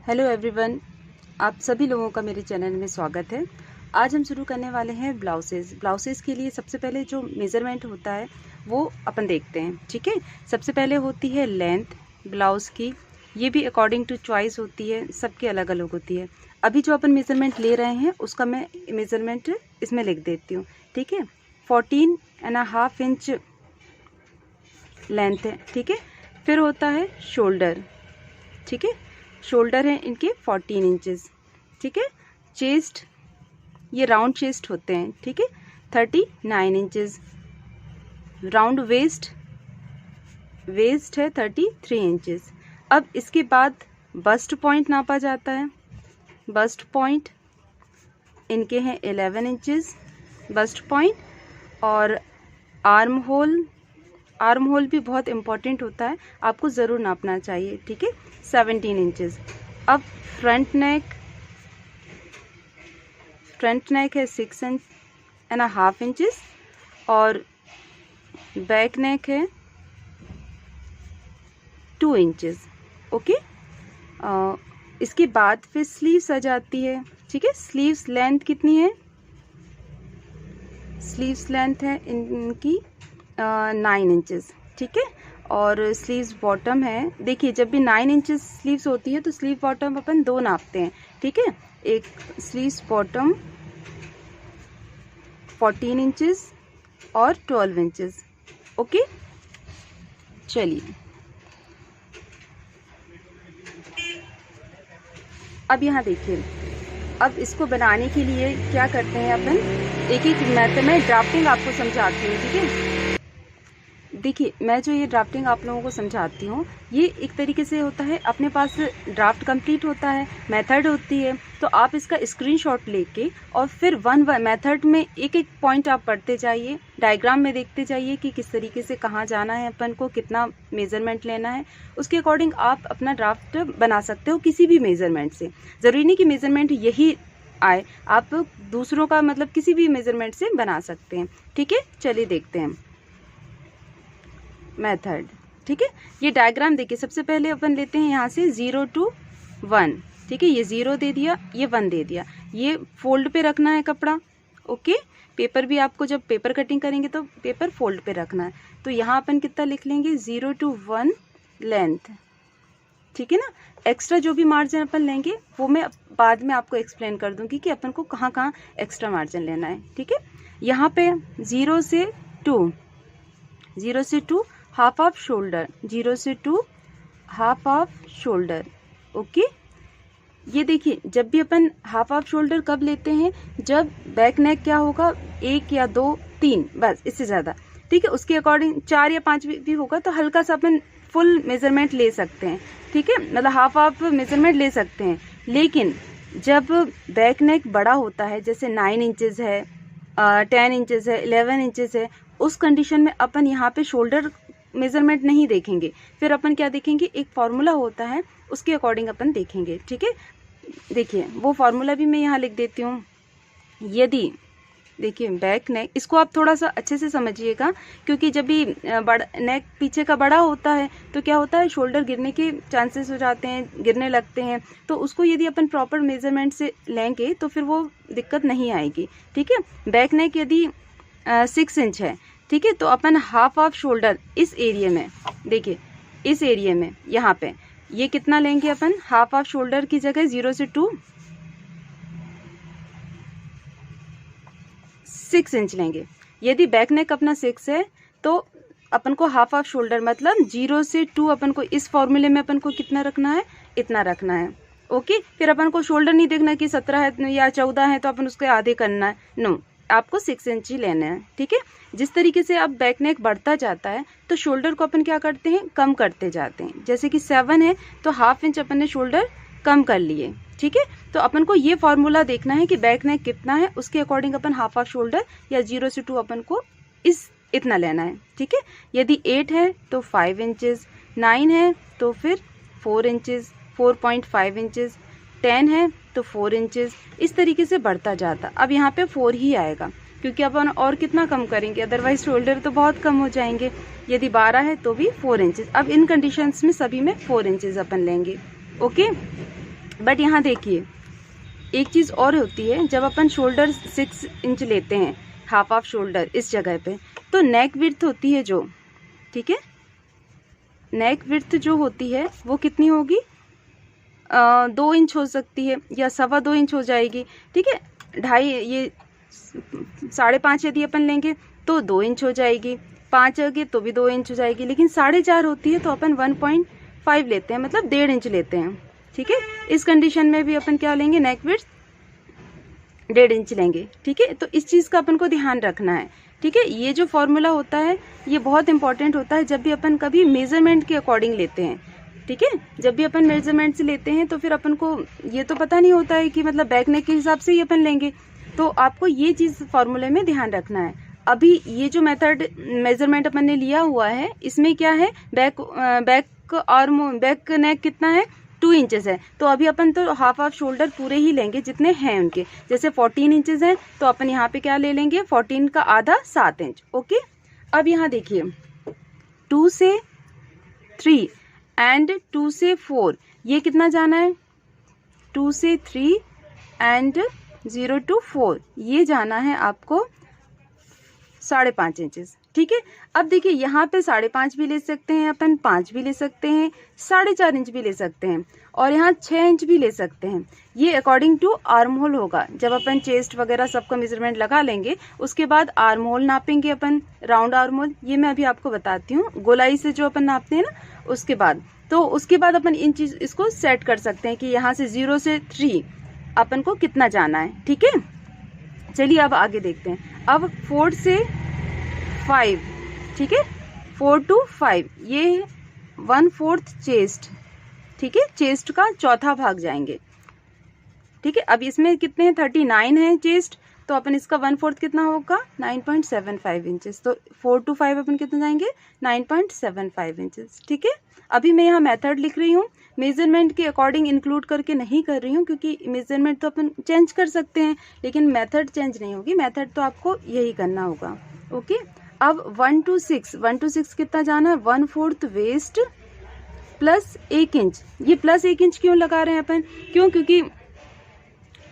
Hello everyone, आप सभी लोगों का मेरे चैनल में स्वागत है। आज हम शुरू करने वाले हैं ब्लाउसेस के लिए सबसे पहले जो मेज़रमेंट होता है वो अपन देखते हैं। ठीक है, सबसे पहले होती है लेंथ ब्लाउज़ की। ये भी अकॉर्डिंग टू चॉइस होती है, सबकी अलग अलग होती है। अभी जो अपन मेज़रमेंट ले रहे हैं उसका मैं मेज़रमेंट इसमें लिख देती हूँ। ठीक है, 14.5 इंच लेंथ है। ठीक है, फिर होता है शोल्डर। ठीक है, शोल्डर है इनके 14 इंचेस। ठीक है, चेस्ट ये राउंड चेस्ट होते हैं। ठीक है, 39 इंचेस। राउंड वेस्ट है 33 इंचेस। अब इसके बाद बस्ट पॉइंट नापा जाता है। बस्ट पॉइंट इनके हैं 11 इंचेस बस्ट पॉइंट। और आर्म होल भी बहुत इम्पॉर्टेंट होता है, आपको ज़रूर नापना चाहिए। ठीक है, 17 इंचेस। अब फ्रंट नेक है 6.5 इंचेस और बैक नेक है 2 इंचेस। ओके, इसके बाद फिर स्लीव्स आ जाती है। ठीक है, स्लीव्स लेंथ कितनी है? स्लीव्स लेंथ है इनकी 9 इंचेस। ठीक है, और स्लीव्स बॉटम है, देखिए जब भी 9 इंचेस स्लीव्स होती है तो स्लीव बॉटम अपन 2 नापते हैं। ठीक है, एक स्लीव्स बॉटम 14 इंचेस और 12 इंचेस। ओके, चलिए अब यहाँ देखिए, अब इसको बनाने के लिए क्या करते हैं अपन, एक एक मेथड में ड्राफ्टिंग आपको समझाती हूँ। ठीक है, देखिए मैं जो ये ड्राफ्टिंग आप लोगों को समझाती हूँ ये एक तरीके से होता है, अपने पास ड्राफ्ट कंप्लीट होता है, मेथड होती है, तो आप इसका स्क्रीनशॉट लेके और फिर वन मेथड में एक एक पॉइंट आप पढ़ते जाइए, डायग्राम में देखते जाइए कि किस तरीके से कहाँ जाना है, अपन को कितना मेज़रमेंट लेना है, उसके अकॉर्डिंग आप अपना ड्राफ्ट बना सकते हो किसी भी मेज़रमेंट से। ज़रूरी नहीं कि मेज़रमेंट यही आए, आप दूसरों का मतलब किसी भी मेज़रमेंट से बना सकते हैं। ठीक है, चलिए देखते हैं मेथड। ठीक है, ये डायग्राम देखिए, सबसे पहले अपन लेते हैं यहाँ से 0 to 1। ठीक है, ये 0 दे दिया, ये 1 दे दिया, ये फोल्ड पे रखना है कपड़ा। ओके, पेपर भी आपको जब पेपर कटिंग करेंगे तो पेपर फोल्ड पे रखना है। तो यहाँ अपन कितना लिख लेंगे, 0 to 1 लेंथ। ठीक है ना, एक्स्ट्रा जो भी मार्जिन अपन लेंगे वो मैं बाद में आपको एक्सप्लेन कर दूंगी कि अपन को कहाँ कहाँ एक्स्ट्रा मार्जिन लेना है। ठीक है, यहाँ पे 0 से 2 हाफ ऑफ शोल्डर, 0 से 2 हाफ ऑफ शोल्डर। ओके, ये देखिए जब भी अपन हाफ ऑफ शोल्डर कब लेते हैं, जब बैक नेक क्या होगा 1 या 2 3 बस, इससे ज़्यादा। ठीक है, उसके अकॉर्डिंग 4 या 5 भी होगा तो हल्का सा अपन फुल मेजरमेंट ले सकते हैं। ठीक है, मतलब हाफ ऑफ मेजरमेंट ले सकते हैं। लेकिन जब बैक नेक बड़ा होता है, जैसे 9 इंचेस है, 10 इंचेस है, 11 इंचेस है, उस कंडीशन में अपन यहाँ पे शोल्डर मेजरमेंट नहीं देखेंगे, फिर अपन क्या देखेंगे, एक फार्मूला होता है उसके अकॉर्डिंग अपन देखेंगे। ठीक है, देखिए वो फार्मूला भी मैं यहाँ लिख देती हूँ। यदि देखिए बैक नेक, इसको आप थोड़ा सा अच्छे से समझिएगा, क्योंकि जब भी बड़ा नेक पीछे का बड़ा होता है तो क्या होता है, शोल्डर गिरने के चांसेस हो जाते हैं, गिरने लगते हैं। तो उसको यदि अपन प्रॉपर मेजरमेंट से लेंगे तो फिर वो दिक्कत नहीं आएगी। ठीक है, बैक नेक यदि 6 इंच है, ठीक है, तो अपन हाफ ऑफ शोल्डर इस एरिया में, देखिए इस एरिया में यहाँ पे ये कितना लेंगे अपन, हाफ ऑफ शोल्डर की जगह 0 से 2 6 इंच लेंगे। यदि बैक नेक अपना 6 है तो अपन को हाफ ऑफ शोल्डर मतलब 0 से 2 अपन को इस फॉर्मूले में अपन को कितना रखना है, इतना रखना है। ओके, फिर अपन को शोल्डर नहीं देखना कि 17 है या 14 है तो अपन उसके आधे करना है, नो, आपको 6 इंच ही लेना है। ठीक है, जिस तरीके से अब बैक नेक बढ़ता जाता है तो शोल्डर को अपन क्या करते हैं, कम करते जाते हैं। जैसे कि 7 है तो हाफ इंच अपन ने शोल्डर कम कर लिए। ठीक है, तो अपन को ये फॉर्मूला देखना है कि बैक नेक कितना है, उसके अकॉर्डिंग अपन हाफ ऑफ शोल्डर या 0 से 2 अपन को इतना लेना है। ठीक है, यदि 8 है तो 5 इंचेस, 9 है तो फिर 4 इंचेस, 4.5 इंचेस, 10 है तो 4 इंचेस, इस तरीके से बढ़ता जाता। अब यहाँ पे 4 ही आएगा क्योंकि अपन और कितना कम करेंगे, अदरवाइज शोल्डर तो बहुत कम हो जाएंगे। यदि 12 है तो भी 4 इंचेस। अब इन कंडीशंस में सभी में 4 इंचेस अपन लेंगे। ओके, बट यहाँ देखिए एक चीज़ और होती है, जब अपन शोल्डर 6 इंच लेते हैं हाफ ऑफ शोल्डर इस जगह पे, तो नेक विड्थ होती है जो, ठीक है, नेक विड्थ जो होती है वो कितनी होगी, 2 इंच हो सकती है या 2.25 इंच हो जाएगी, ठीक है। 2.5 ये 5.5 यदि अपन लेंगे तो 2 इंच हो जाएगी, 5 होगी तो भी 2 इंच हो जाएगी, लेकिन 4.5 होती है तो अपन 1.5 लेते हैं, मतलब 1.5 इंच लेते हैं, ठीक है। इस कंडीशन में भी अपन क्या लेंगे, नेक विड्थ 1.5 इंच लेंगे, ठीक है। तो इस चीज़ का अपन को ध्यान रखना है, ठीक है। ये जो फॉर्मूला होता है ये बहुत इंपॉर्टेंट होता है जब भी अपन कभी मेजरमेंट के अकॉर्डिंग लेते हैं, ठीक है। जब भी अपन मेजरमेंट से लेते हैं तो फिर अपन को ये तो पता नहीं होता है कि मतलब बैक नेक के हिसाब से ही अपन लेंगे, तो आपको ये चीज़ फॉर्मूले में ध्यान रखना है। अभी ये जो मेथड मेजरमेंट अपन ने लिया हुआ है इसमें क्या है, बैक नेक कितना है, 2 इंचेस है, तो अभी अपन तो हाफ ऑफ शोल्डर पूरे ही लेंगे जितने हैं उनके, जैसे 14 इंचेस हैं तो अपन यहाँ पे क्या ले लेंगे, 14 का आधा 7 इंच, ओके। अब यहाँ देखिए 2 से 3 एंड 2 से 4 ये कितना जाना है, 2 से 3 एंड 0 to 4 ये जाना है आपको 5.5 इंचेस, ठीक है। अब देखिए यहाँ पे 5.5 भी ले सकते हैं अपन, 5 भी ले सकते हैं, 4.5 इंच भी ले सकते हैं और यहाँ 6 इंच भी ले सकते हैं। ये अकॉर्डिंग टू आर्म होल होगा, जब अपन चेस्ट वगैरह सबका मेजरमेंट लगा लेंगे उसके बाद आर्म होल नापेंगे अपन, राउंड आर्म होल, ये मैं अभी आपको बताती हूँ, गोलाई से जो अपन नापते हैं ना उसके बाद, तो उसके बाद अपन इन चीज इसको सेट कर सकते हैं कि यहाँ से 0 से 3 अपन को कितना जाना है, ठीक है। चलिए अब आगे देखते हैं। अब 4 से 5, ठीक है, 4 to 5 ये 1/4 चेस्ट, ठीक है, चेस्ट का चौथा भाग जाएंगे, ठीक है। अब इसमें कितने हैं, 39 है चेस्ट, तो अपन इसका 1/4 कितना होगा, 9.75 इंचेस, तो 4 to 5 अपन कितना जाएंगे, 9.75 इंचेस, ठीक है। अभी मैं यहाँ मेथड लिख रही हूँ, मेजरमेंट के अकॉर्डिंग इंक्लूड करके नहीं कर रही हूँ, क्योंकि मेजरमेंट तो अपन चेंज कर सकते हैं लेकिन मेथड चेंज नहीं होगी, मेथड तो आपको यही करना होगा, ओके। अब 1 to 6 कितना जाना है, 1/4 वेस्ट प्लस 1 इंच, ये प्लस 1 इंच क्यों लगा रहे हैं अपन, क्यों, क्योंकि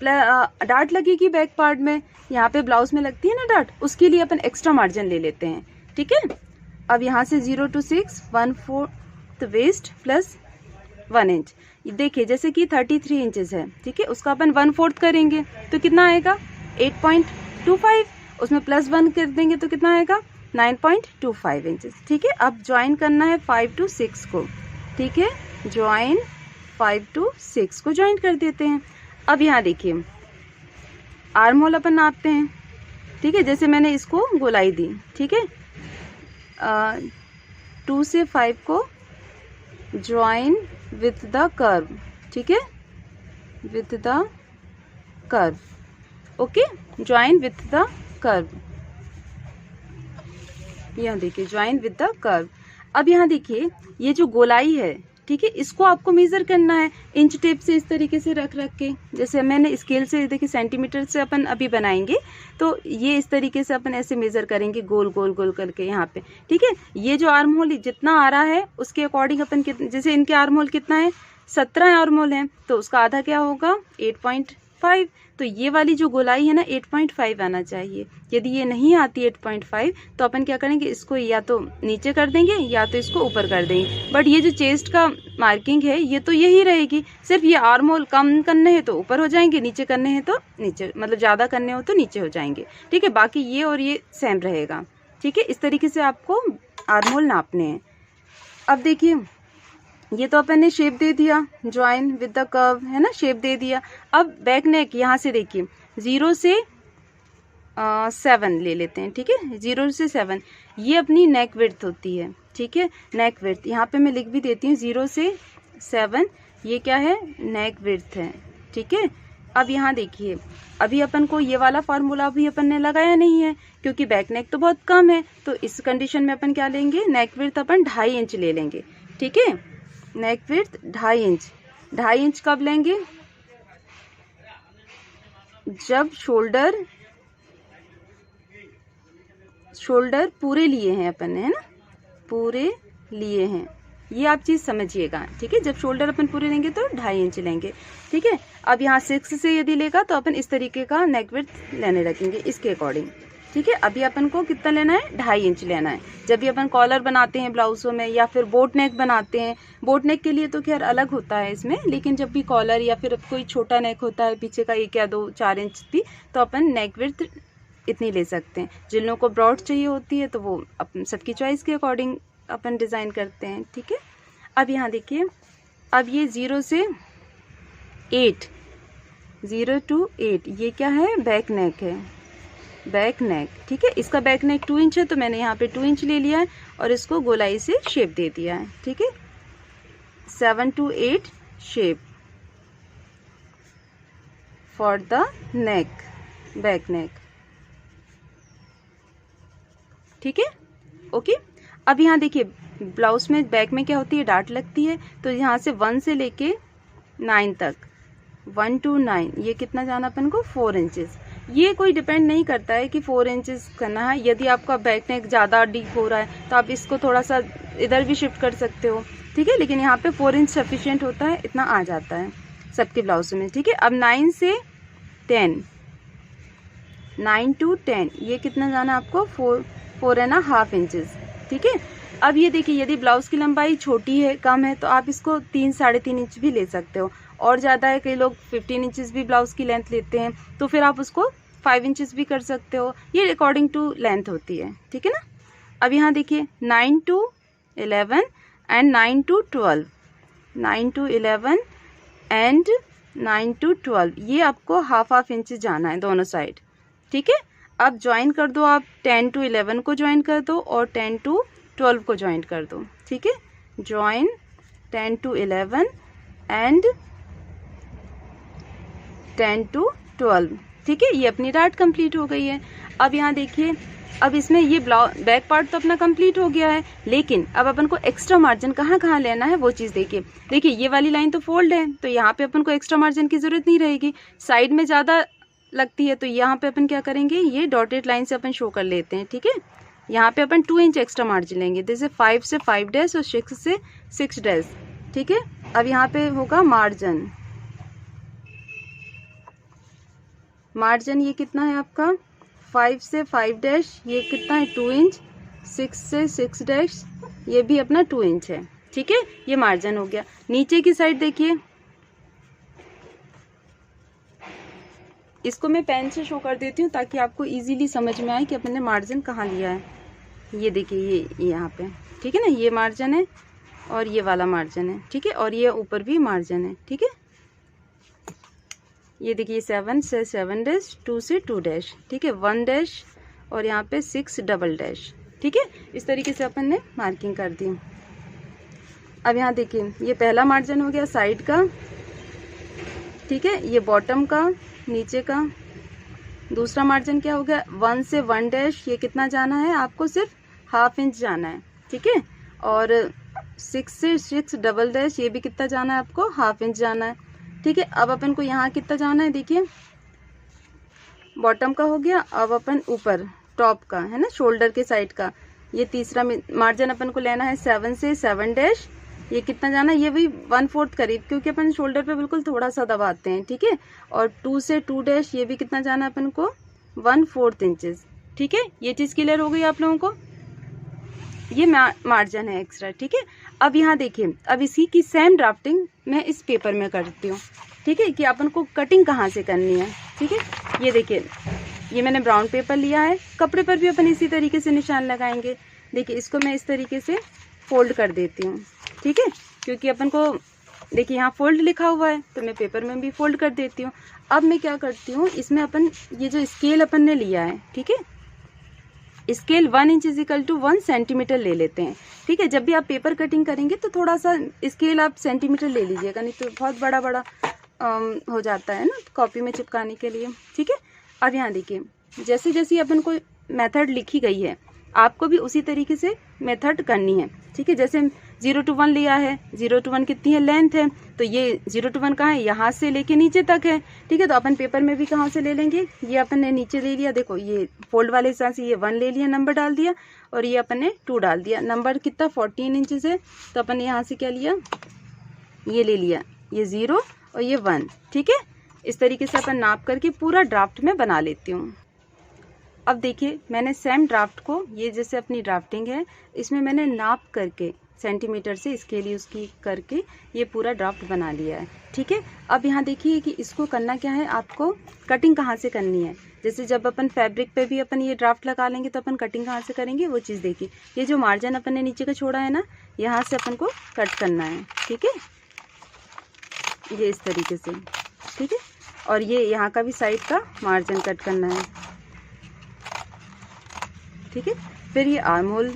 डार्ट लगेगी बैक पार्ट में, यहाँ पे ब्लाउज में लगती है ना डार्ट, उसके लिए अपन एक्स्ट्रा मार्जिन ले लेते हैं, ठीक है। अब यहाँ से 0 to 6 1/4 वेस्ट प्लस 1 इंच, देखिए जैसे कि 33 इंचेस है, ठीक है, उसका अपन 1/4 करेंगे तो कितना आएगा 8.25, उसमें प्लस 1 कर देंगे तो कितना आएगा 9.25 इंचेस, ठीक है। अब ज्वाइन करना है 5 to 6 को, ठीक है, ज्वाइन 5 to 6 को ज्वाइन कर देते हैं। अब यहाँ देखिए आर्म होल अपन नापते हैं, ठीक है, जैसे मैंने इसको गोलाई दी, ठीक है, 2 से 5 को ज्वाइन विथ द कर्व, ठीक है, with the curve, okay, join with the curve, यहाँ देखिए ज्वाइन विथ द कर्व। अब यहाँ देखिए ये जो गोलाई है, ठीक है, इसको आपको मेजर करना है इंच टेप से, इस तरीके से रख के, जैसे मैंने स्केल से देखिए सेंटीमीटर से अपन अभी बनाएंगे, तो ये इस तरीके से अपन ऐसे मेजर करेंगे गोल गोल गोल करके यहाँ पे, ठीक है। ये जो आर्म होल जितना आ रहा है उसके अकॉर्डिंग अपन जैसे इनके आर्म होल कितना है 17 आर्म होल है, तो उसका आधा क्या होगा 8.5, तो ये वाली जो गोलाई है ना 8.5 आना चाहिए। यदि ये नहीं आती 8.5 तो अपन क्या करेंगे, इसको या तो नीचे कर देंगे या तो इसको ऊपर कर देंगे, बट ये जो चेस्ट का मार्किंग है ये तो यही रहेगी, सिर्फ ये आर्म होल कम करने हैं तो ऊपर हो जाएंगे, नीचे करने हैं तो नीचे, मतलब ज़्यादा करने हो तो नीचे हो जाएंगे, ठीक है। बाकी ये और ये सेम रहेगा, ठीक है। इस तरीके से आपको आर्म होल नापने हैं। अब देखिए ये तो अपन ने शेप दे दिया, ज्वाइन विद द कर्व है ना, शेप दे दिया। अब बैक नेक यहाँ से देखिए 0 से 7 ले लेते हैं, ठीक है, 0 से 7 ये अपनी नेक विड्थ होती है, ठीक है, नेक विड्थ यहाँ पे मैं लिख भी देती हूँ 0 से 7 ये क्या है, नेक विड्थ है, ठीक है। अब यहाँ देखिए अभी अपन को ये वाला फार्मूला भी अपन ने लगाया नहीं है क्योंकि बैक नेक तो बहुत कम है, तो इस कंडीशन में अपन क्या लेंगे, नेक विड्थ अपन 2.5 इंच ले लेंगे, ठीक है, नेक विड्थ 2.5 इंच। 2.5 इंच कब लेंगे, जब शोल्डर पूरे लिए हैं अपन ने, है ना, पूरे लिए हैं, ये आप चीज़ समझिएगा, ठीक है। जब शोल्डर अपन पूरे लेंगे तो 2.5 इंच लेंगे, ठीक है। अब यहाँ 6 से यदि लेगा तो अपन इस तरीके का नेक विड्थ लेने रखेंगे इसके अकॉर्डिंग, ठीक है। अभी अपन को कितना लेना है, 2.5 इंच लेना है। जब भी अपन कॉलर बनाते हैं ब्लाउजों में या फिर बोट नेक बनाते हैं, बोट नेक के लिए तो खैर अलग होता है इसमें, लेकिन जब भी कॉलर या फिर कोई छोटा नेक होता है पीछे का 1 या 2 4 इंच भी, तो अपन नेक विड्थ इतनी ले सकते हैं। जिन लोगों को ब्रॉड चाहिए होती है तो वो अपन सबकी चॉइस के अकॉर्डिंग अपन डिज़ाइन करते हैं, ठीक है। अब यहाँ देखिए, अब ये 0 से 8, 0 to 8 ये क्या है, बैक नेक है, बैक नेक, ठीक है। इसका बैक नेक 2 इंच है तो मैंने यहाँ पे 2 इंच ले लिया है और इसको गोलाई से शेप दे दिया है, ठीक है। 7 to 8 shape for the neck, back neck, ठीक है, ओके। अब यहाँ देखिए ब्लाउज में बैक में क्या होती है, डार्ट लगती है, तो यहाँ से 1 से लेके 9 तक, 1 to 9 ये कितना जाना अपन को, 4 इंचेस। ये कोई डिपेंड नहीं करता है कि 4 इंचेस करना है। यदि आपका बैक नेक ज़्यादा डीप हो रहा है तो आप इसको थोड़ा सा इधर भी शिफ्ट कर सकते हो, ठीक है। लेकिन यहाँ पे 4 इंच सफिशिएंट होता है, इतना आ जाता है सबके ब्लाउज में, ठीक है। अब 9 से 10, 9 to 10 ये कितना जाना आपको, 4.5 इंचेस, ठीक है। अब ये देखिए, यदि ब्लाउज की लंबाई छोटी है, कम है, तो आप इसको 3 साढ़े 3 इंच भी ले सकते हो। और ज़्यादा है, कई लोग 15 इंचेस भी ब्लाउज की लेंथ लेते हैं, तो फिर आप उसको 5 इंचेस भी कर सकते हो। ये अकॉर्डिंग टू लेंथ होती है, ठीक है ना। अब यहाँ देखिए 9 to 11 and 9 to 12, 9 to 11 and 9 to 12 ये आपको हाफ इंचेस जाना है दोनों साइड, ठीक है। अब ज्वाइन कर दो, आप 10 to 11 को ज्वाइन कर दो और 10 to 12 को ज्वाइन कर दो, ठीक है। ज्वाइन 10 to 11 एंड 10 to 12, ठीक है। ये अपनी डार्ट कंप्लीट हो गई है। अब यहाँ देखिए, अब इसमें ये बैक पार्ट तो अपना कंप्लीट हो गया है, लेकिन अब अपन को एक्स्ट्रा मार्जिन कहाँ कहाँ लेना है वो चीज़ देखिए। देखिए ये वाली लाइन तो फोल्ड है, तो यहाँ पे अपन को एक्स्ट्रा मार्जिन की ज़रूरत नहीं रहेगी। साइड में ज़्यादा लगती है तो यहाँ पे अपन क्या करेंगे, ये डॉटेड लाइन से अपन शो कर लेते हैं, ठीक है। यहाँ पे अपन 2 इंच एक्स्ट्रा मार्जिन लेंगे, जैसे 5 से 5 डैश और 6 से 6 डैश, ठीक है। अब यहाँ पे होगा मार्जिन, मार्जिन ये कितना है आपका, 5 से 5 डैश ये कितना है, 2 इंच, 6 से 6 डैश ये भी अपना 2 इंच है, ठीक है। ये मार्जिन हो गया। नीचे की साइड देखिए, इसको मैं पेन से शो कर देती हूँ ताकि आपको इजीली समझ में आए कि अपन ने मार्जिन कहाँ लिया है। ये देखिए ये यहाँ पे, ठीक है ना, ये मार्जिन है और ये वाला मार्जिन है, ठीक है। और ये ऊपर भी मार्जिन है, ठीक है। ये देखिए 7 से 7 डैश, 2 से 2 डैश, ठीक है, 1 डैश और यहाँ पे 6 डबल डैश, ठीक है। इस तरीके से अपन ने मार्किंग कर दी। अब यहाँ देखिए, ये पहला मार्जिन हो गया साइड का, ठीक है। ये बॉटम का, नीचे का। दूसरा मार्जिन क्या हो गया, 1 से 1 डैश ये कितना जाना है आपको, सिर्फ हाफ इंच जाना है, ठीक है। और 6 से 6 डबल डैश ये भी कितना जाना है आपको, हाफ इंच जाना है, ठीक है। अब अपन को यहाँ कितना जाना है, देखिए बॉटम का हो गया। अब अपन ऊपर टॉप का है ना, शोल्डर के साइड का, ये तीसरा मार्जिन अपन को लेना है 7 से 7 डैश ये कितना जाना है, ये भी 1/4 करीब, क्योंकि अपन शोल्डर पे बिल्कुल थोड़ा सा दबाते हैं, ठीक है। और 2 से 2 डैश ये भी कितना जाना है अपन को, 1/4 इंचेस, ठीक है। ये चीज़ क्लियर हो गई आप लोगों को। ये मार्जिन है एक्स्ट्रा, ठीक है। अब यहाँ देखिए, अब इसी की सेम ड्राफ्टिंग मैं इस पेपर में करती हूँ, ठीक है, कि अपन को कटिंग कहाँ से करनी है, ठीक है। ये देखिए, ये मैंने ब्राउन पेपर लिया है, कपड़े पर भी अपन इसी तरीके से निशान लगाएंगे। देखिए इसको मैं इस तरीके से फोल्ड कर देती हूँ, ठीक है, क्योंकि अपन को देखिए यहाँ फोल्ड लिखा हुआ है तो मैं पेपर में भी फोल्ड कर देती हूँ। अब मैं क्या करती हूँ, इसमें अपन ये जो स्केल अपन ने लिया है, ठीक है, scale 1 inch is equal to 1 centimetre ले लेते हैं, ठीक है। जब भी आप पेपर कटिंग करेंगे तो थोड़ा सा स्केल आप सेंटीमीटर ले लीजिएगा, नहीं तो बहुत बड़ा बड़ा हो जाता है ना कॉपी में चिपकाने के लिए, ठीक है। अब यहाँ देखिए, जैसे जैसे अपन को मेथड लिखी गई है आपको भी उसी तरीके से मेथड करनी है, ठीक है। जैसे 0 to 1 लिया है, 0 to 1 कितनी है, लेंथ है, तो ये 0 to 1 कहाँ है, यहाँ से लेके नीचे तक है, ठीक है। तो अपन पेपर में भी कहाँ से ले लेंगे, ये अपन ने नीचे ले लिया, देखो ये फोल्ड वाले हिसाब से ये 1 ले लिया, नंबर डाल दिया, और ये अपन ने 2 डाल दिया। नंबर कितना 14 इंचेस है, तो अपन ने यहाँ से क्या लिया, ये ले लिया, ये 0 और ये 1, ठीक है। इस तरीके से अपन नाप करके पूरा ड्राफ्ट में बना लेती हूँ। अब देखिए मैंने सेम ड्राफ्ट को, ये जैसे अपनी ड्राफ्टिंग है, इसमें मैंने नाप करके सेंटीमीटर से इसके लिए उसकी करके ये पूरा ड्राफ्ट बना लिया है, ठीक है। अब यहाँ देखिए कि इसको करना क्या है, आपको कटिंग कहाँ से करनी है। जैसे जब अपन फैब्रिक पे भी अपन ये ड्राफ्ट लगा लेंगे तो अपन कटिंग कहाँ से करेंगे, वो चीज़ देखिए। ये जो मार्जिन अपन ने नीचे का छोड़ा है ना, यहाँ से अपन को कट करना है, ठीक है, ये इस तरीके से, ठीक है। और ये यहाँ का भी साइड का मार्जिन कट करना है, ठीक है। फिर ये आर्म होल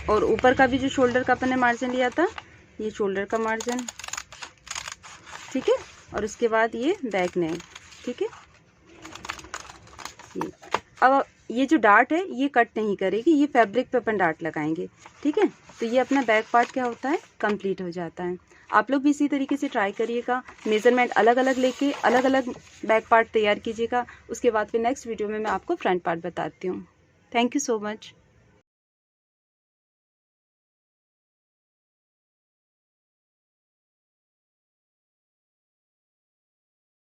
और ऊपर का भी जो शोल्डर का अपन ने मार्जिन लिया था, ये शोल्डर का मार्जिन, ठीक है। और उसके बाद ये बैक नेक, ठीक है। ये अब ये जो डार्ट है ये कट नहीं करेगी, ये फैब्रिक पे अपन डार्ट लगाएंगे, ठीक है। तो ये अपना बैक पार्ट क्या होता है, कंप्लीट हो जाता है। आप लोग भी इसी तरीके से ट्राई करिएगा, मेजरमेंट अलग अलग लेके अलग अलग बैक पार्ट तैयार कीजिएगा। उसके बाद फिर नेक्स्ट वीडियो में मैं आपको फ्रंट पार्ट बताती हूँ। Thank you so much.